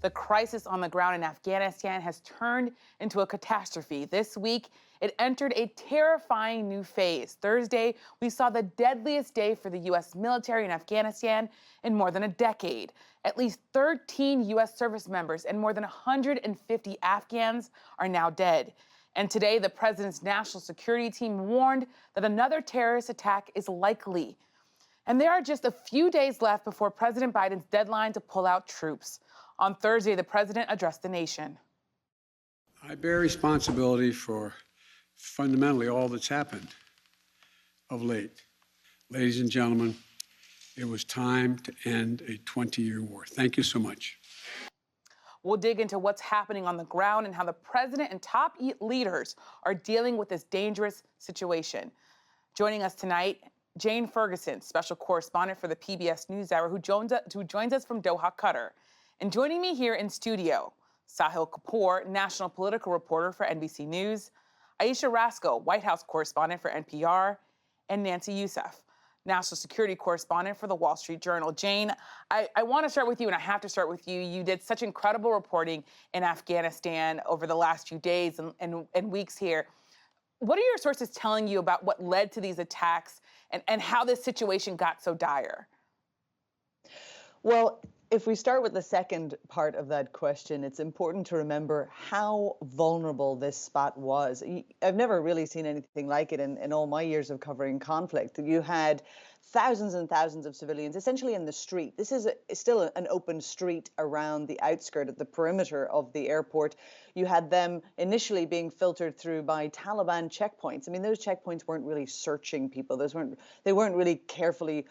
The crisis on the ground in Afghanistan has turned into a catastrophe. This week, it entered a terrifying new phase. Thursday, we saw the deadliest day for the U.S. military in Afghanistan in more than a decade. At least 13 U.S. service members and more than 150 Afghans are now dead. And today, the president's national security team warned that another terrorist attack is likely. And there are just a few days left before President Biden's deadline to pull out troops. On Thursday, the president addressed the nation. I bear responsibility for fundamentally all that's happened of late. Ladies and gentlemen, it was time to end a 20-year war. Thank you so much. We'll dig into what's happening on the ground and how the president and top leaders are dealing with this dangerous situation. Joining us tonight, Jane Ferguson, special correspondent for the PBS NewsHour, who joins us from Doha, Qatar. And joining me here in studio, Sahil Kapur, national political reporter for NBC News, Ayesha Rascoe, White House correspondent for NPR, and Nancy Youssef, national security correspondent for the Wall Street Journal. Jane, I want to start with you, and I have to start with you. You did such incredible reporting in Afghanistan over the last few days and weeks here. What are your sources telling you about what led to these attacks and how this situation got so dire? Well, if we start with the second part of that question, it's important to remember how vulnerable this spot was. I've never really seen anything like it in all my years of covering conflict. You had thousands and thousands of civilians essentially in the street. This is still an open street around the outskirt of the perimeter of the airport. You had them initially being filtered through by Taliban checkpoints. I mean, those checkpoints weren't really searching people. They weren't really carefully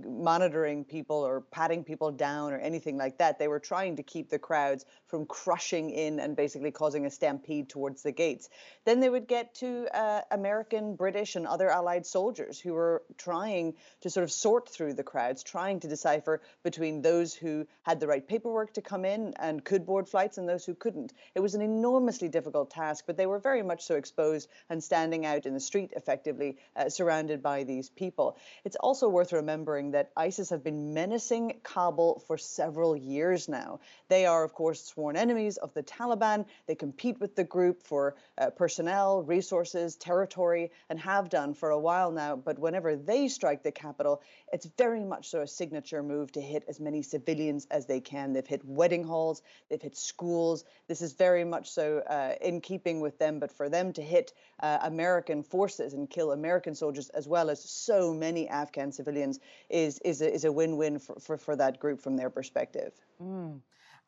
monitoring people or patting people down or anything like that. They were trying to keep the crowds from crushing in and basically causing a stampede towards the gates. Then they would get to American, British, and other allied soldiers who were trying to sort of sort through the crowds, trying to decipher between those who had the right paperwork to come in and could board flights and those who couldn't. It was an enormously difficult task, but they were very much so exposed and standing out in the street effectively, surrounded by these people. It's also worth remembering that ISIS have been menacing Kabul for several years now. They are, of course, sworn enemies of the Taliban. They compete with the group for personnel, resources, territory, and have done for a while now. But whenever they strike the capital, it's very much so a signature move to hit as many civilians as they can. They've hit wedding halls, they've hit schools. This is very much so in keeping with them, but for them to hit American forces and kill American soldiers as well as so many Afghan civilians is a win-win for that group from their perspective.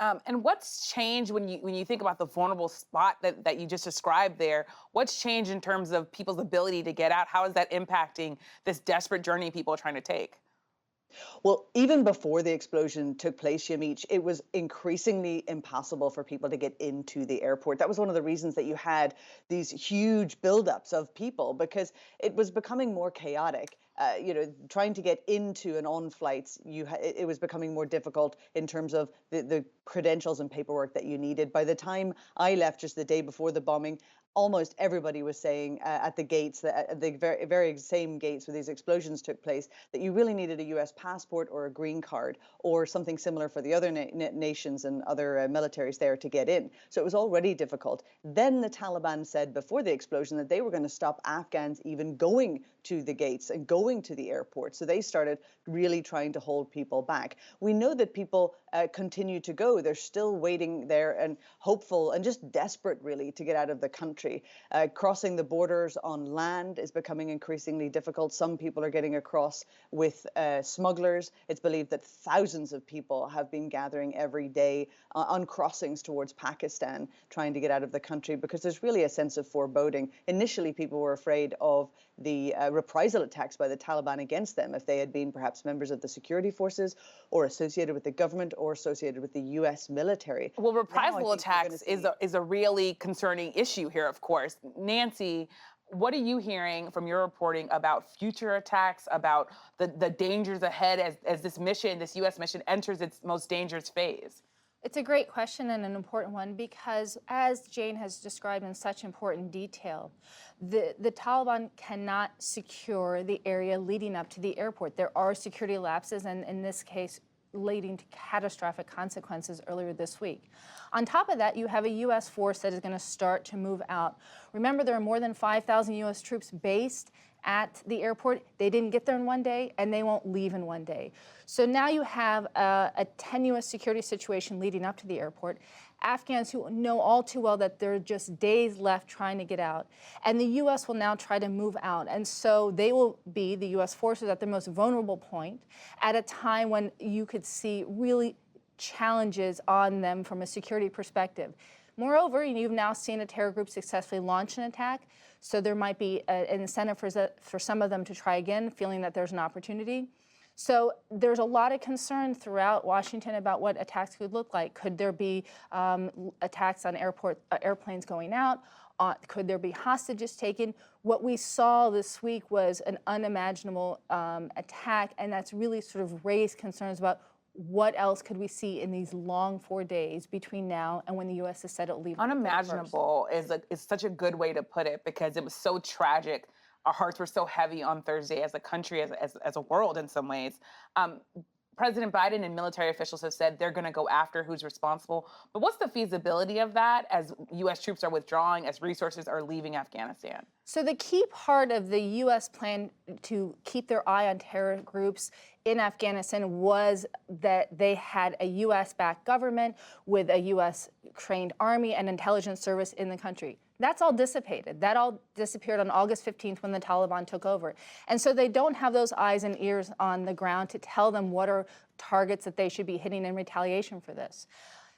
And what's changed when you think about the vulnerable spot that you just described there? What's changed in terms of people's ability to get out? How is that impacting this desperate journey people are trying to take? Well, even before the explosion took place, Yamich, it was increasingly impossible for people to get into the airport. That was one of the reasons that you had these huge buildups of people, because it was becoming more chaotic. Trying to get into and on flights, it was becoming more difficult in terms of the credentials and paperwork that you needed. By the time I left just the day before the bombing, almost everybody was saying at the gates, at the very same gates where these explosions took place, that you really needed a U.S. passport or a green card or something similar for the other nations and other militaries there to get in. So it was already difficult. Then the Taliban said before the explosion that they were going to stop Afghans even going to the gates and going to the airport. So they started really trying to hold people back. We know that people continue to go. They're still waiting there and hopeful and just desperate, really, to get out of the country. Crossing the borders on land is becoming increasingly difficult. Some people are getting across with smugglers. It's believed that thousands of people have been gathering every day on crossings towards Pakistan, trying to get out of the country because there's really a sense of foreboding. Initially, people were afraid of the reprisal attacks by the Taliban against them if they had been perhaps members of the security forces or associated with the government or associated with the U.S. military. Well, reprisal attacks is a really concerning issue here, of course. Nancy, what are you hearing from your reporting about future attacks, about the dangers ahead as this U.S. mission enters its most dangerous phase? It's a great question and an important one because, as Jane has described in such important detail, the Taliban cannot secure the area leading up to the airport. There are security lapses, and in this case, leading to catastrophic consequences earlier this week. On top of that, you have a U.S. force that is going to start to move out. Remember, there are more than 5,000 U.S. troops based at the airport. They didn't get there in one day, and they won't leave in one day. So now you have a tenuous security situation leading up to the airport. Afghans who know all too well that there are just days left trying to get out. And the U.S. will now try to move out. And so they will be, the U.S. forces, at the most vulnerable point at a time when you could see really challenges on them from a security perspective. Moreover, you've now seen a terror group successfully launch an attack. So there might be an incentive for some of them to try again, feeling that there's an opportunity. So there's a lot of concern throughout Washington about what attacks could look like. Could there be attacks on airplanes going out? Could there be hostages taken? What we saw this week was an unimaginable attack, and that's really sort of raised concerns about what else could we see in these long 4 days between now and when the U.S. has said it'll leave. Unimaginable is such a good way to put it, because it was so tragic. Our hearts were so heavy on Thursday as a country, as a world in some ways. President Biden and military officials have said they're going to go after who's responsible. But what's the feasibility of that as U.S. troops are withdrawing, as resources are leaving Afghanistan? So the key part of the U.S. plan to keep their eye on terror groups in Afghanistan was that they had a U.S.-backed government with a U.S.-trained army and intelligence service in the country. That's all dissipated. That all disappeared on August 15th when the Taliban took over. And so they don't have those eyes and ears on the ground to tell them what are targets that they should be hitting in retaliation for this.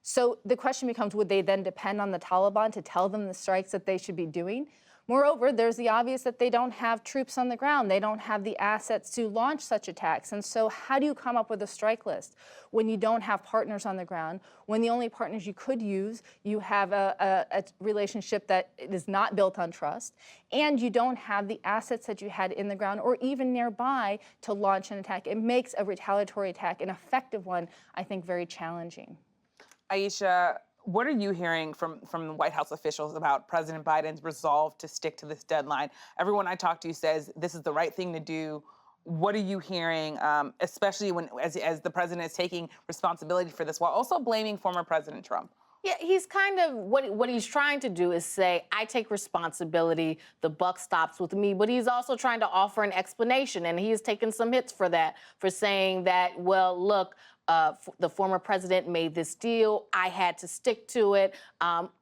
So the question becomes, would they then depend on the Taliban to tell them the strikes that they should be doing? Moreover, there's the obvious that they don't have troops on the ground. They don't have the assets to launch such attacks. And so how do you come up with a strike list when you don't have partners on the ground, when the only partners you could use, you have a relationship that is not built on trust, and you don't have the assets that you had in the ground or even nearby to launch an attack? It makes a retaliatory attack, an effective one, I think, very challenging. Ayesha, what are you hearing from the White House officials about President Biden's resolve to stick to this deadline? Everyone I talk to says this is the right thing to do. What are you hearing, especially as the president is taking responsibility for this while also blaming former President Trump? Yeah, he's kind of, what he's trying to do is say, I take responsibility, the buck stops with me, but he's also trying to offer an explanation, and he has taken some hits for that, for saying that, well, look, the former president made this deal, I had to stick to it,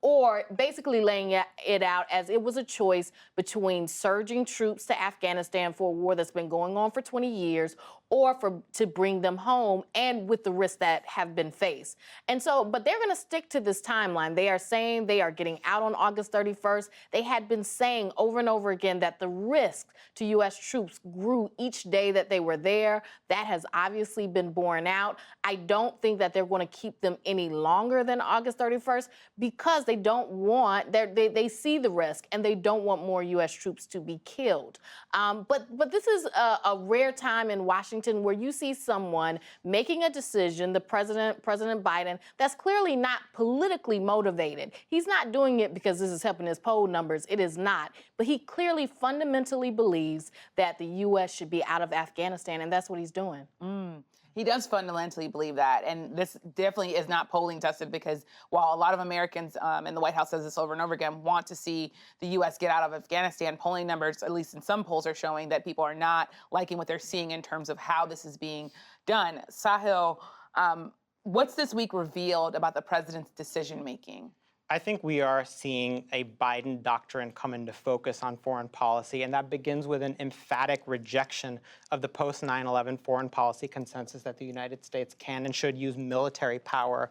or basically laying it out as it was a choice between surging troops to Afghanistan for a war that's been going on for 20 years, or to bring them home, and with the risks that have been faced. And so, but they're going to stick to this timeline. They are saying they are getting out on August 31st. They had been saying over and over again that the risk to U.S. troops grew each day that they were there. That has obviously been borne out. I don't think that they're going to keep them any longer than August 31st because they don't want, they see the risk and they don't want more U.S. troops to be killed. But this is a rare time in Washington where you see someone making a decision, President Biden, that's clearly not politically motivated. He's not doing it because this is helping his poll numbers. It is not. But he clearly fundamentally believes that the U.S. should be out of Afghanistan, and that's what he's doing. He does fundamentally believe that, and this definitely is not polling tested, because while a lot of Americans, and the White House says this over and over again, want to see the U.S. get out of Afghanistan, polling numbers, at least in some polls, are showing that people are not liking what they're seeing in terms of how this is being done. Sahil, what's this week revealed about the president's decision-making? I think we are seeing a Biden doctrine come into focus on foreign policy, and that begins with an emphatic rejection of the post-9/11 foreign policy consensus that the United States can and should use military power,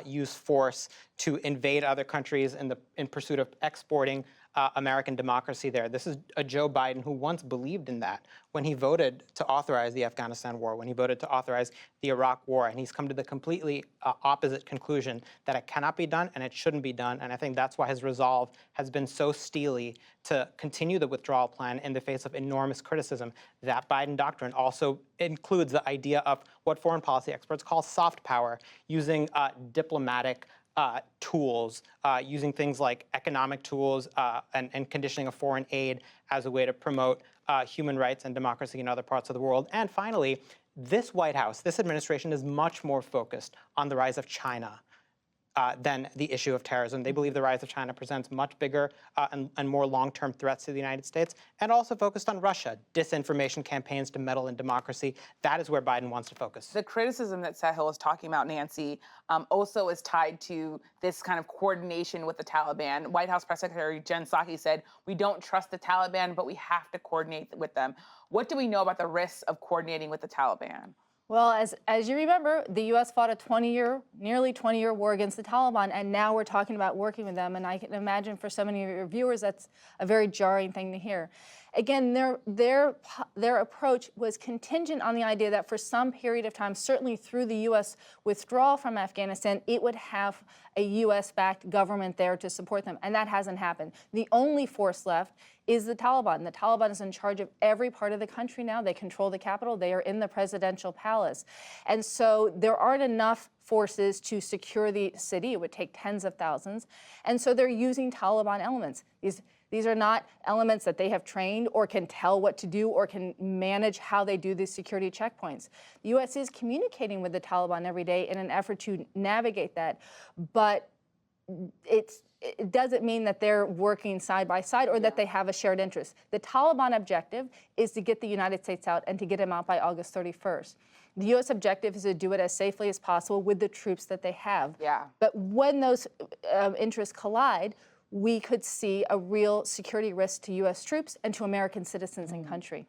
use force to invade other countries in pursuit of exporting American democracy there. This is a Joe Biden who once believed in that when he voted to authorize the Afghanistan war, when he voted to authorize the Iraq war, and he's come to the completely opposite conclusion that it cannot be done and it shouldn't be done. And I think that's why his resolve has been so steely to continue the withdrawal plan in the face of enormous criticism. That Biden doctrine also includes the idea of what foreign policy experts call soft power, using diplomatic tools, using things like economic tools and conditioning of foreign aid as a way to promote human rights and democracy in other parts of the world. And finally, This White House, this administration is much more focused on the rise of China than the issue of terrorism. They believe the rise of China presents much bigger and more long-term threats to the United States, and also focused on Russia, disinformation campaigns to meddle in democracy. That is where Biden wants to focus. The criticism that Sahil is talking about, Nancy, also is tied to this kind of coordination with the Taliban. White House Press Secretary Jen Psaki said, we don't trust the Taliban, but we have to coordinate with them. What do we know about the risks of coordinating with the Taliban? Well, as you remember, the U.S. fought a nearly 20-year war against the Taliban, and now we're talking about working with them. And I can imagine for so many of your viewers, that's a very jarring thing to hear. Again, their approach was contingent on the idea that for some period of time, certainly through the U.S. withdrawal from Afghanistan, it would have a U.S.-backed government there to support them, and that hasn't happened. The only force left is the Taliban. The Taliban is in charge of every part of the country now. They control the capital. They are in the presidential palace. And so there aren't enough forces to secure the city. It would take tens of thousands. And so they're using Taliban elements. These are not elements that they have trained or can tell what to do or can manage how they do these security checkpoints. The U.S. is communicating with the Taliban every day in an effort to navigate that, but it doesn't mean that they're working side by side or that they have a shared interest. The Taliban objective is to get the United States out and to get them out by August 31st. The U.S. objective is to do it as safely as possible with the troops that they have. Yeah. But when those interests collide, we could see a real security risk to U.S. troops and to American citizens and country.